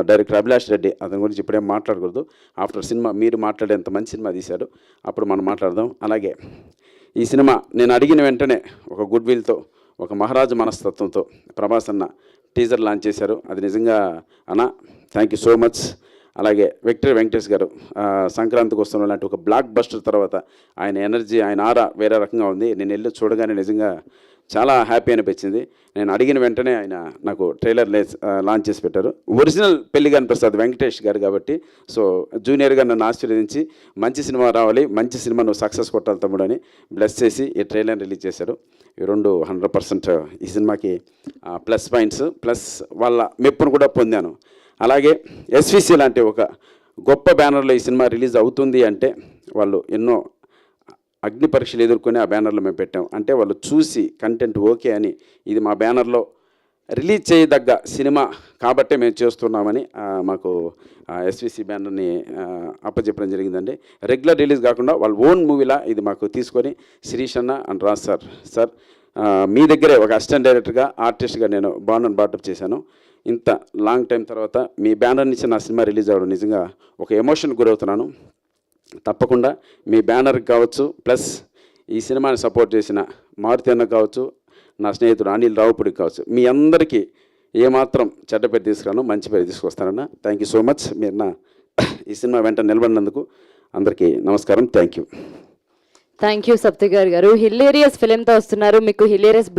Director Abhilash Reddy, అతని గురించి ఇప్పుడేం మాట్లాడకూడదు. ఆఫ్టర్ సినిమా మీరు మాట్లాడేంత మంచి సినిమా తీశాడు, అప్పుడు మనం మాట్లాడదాం. అలాగే ఈ సినిమా నేను అడిగిన వెంటనే ఒక గుడ్ విల్తో, ఒక మహారాజు మనస్తత్వంతో ప్రభాస్ అన్న టీజర్ లాంచ్ చేశారు. అది నిజంగా అన్న థ్యాంక్ యూ సో మచ్. అలాగే విక్టరీ వెంకటేష్ గారు సంక్రాంతికి వస్తున్న లాంటి ఒక బ్లాక్ బస్టర్ తర్వాత ఆయన ఎనర్జీ, ఆయన ఆరా వేరే రకంగా ఉంది. నేను వెళ్ళి చూడగానే నిజంగా చాలా హ్యాపీ అనిపించింది. నేను అడిగిన వెంటనే ఆయన నాకు ట్రైలర్ లాంచ్ చేసి పెట్టారు. ఒరిజినల్ పెళ్లిగాని ప్రసాద్ వెంకటేష్ గారు కాబట్టి, సో జూనియర్గా నన్ను ఆశీర్వదించి మంచి సినిమా రావాలి, మంచి సినిమా నువ్వు సక్సెస్ కొట్టాలి తమ్ముడు అని బ్లెస్ చేసి ఈ ట్రైలర్ రిలీజ్ చేశారు. ఈ రెండు 100% ఈ సినిమాకి ప్లస్ పాయింట్స్, ప్లస్ వాళ్ళ మెప్పును కూడా పొందాను. అలాగే ఎస్విసి లాంటి ఒక గొప్ప బ్యానర్లో ఈ సినిమా రిలీజ్ అవుతుంది అంటే వాళ్ళు ఎన్నో అగ్ని పరీక్షలు ఎదుర్కొని ఆ బ్యానర్లో మేము పెట్టాం. అంటే వాళ్ళు చూసి కంటెంట్ ఓకే అని, ఇది మా బ్యానర్లో రిలీజ్ చేయదగ్గ సినిమా కాబట్టే మేము చేస్తున్నామని మాకు ఎస్విసి బ్యానర్ని అప్పచెప్పడం జరిగిందండి. రెగ్యులర్ రిలీజ్ కాకుండా వాళ్ళ ఓన్ మూవీలా ఇది మాకు తీసుకొని శిరీష్ అన్న అండ్ రాజ్ సార్ మీ దగ్గరే ఒక అసిస్టెంట్ డైరెక్టర్గా, ఆర్టిస్ట్గా నేను బాండ్ బాటప్ చేశాను. ఇంత లాంగ్ టైం తర్వాత మీ బ్యానర్ నుంచి నా సినిమా రిలీజ్ అవ్వడం నిజంగా ఒక ఎమోషన్ గురవుతున్నాను. తప్పకుండా మీ బ్యానర్కి కావచ్చు, ప్లస్ ఈ సినిమాని సపోర్ట్ చేసిన మారుతి అన్న కావచ్చు, నా స్నేహితుడు అనిల్ రావుపూడికి కావచ్చు, మీ అందరికీ ఏమాత్రం చెడ్డ పేరు తీసుకురాను, మంచి పేరు తీసుకొస్తానన్న. Thank you so much. మీరు నా ఈ సినిమా వెంట నిలబడినందుకు అందరికీ నమస్కారం. Thank you. Thank you Saptagiri garu. Hilarious ఫిలింతో వస్తున్నారు, మీకు హిలేరియస్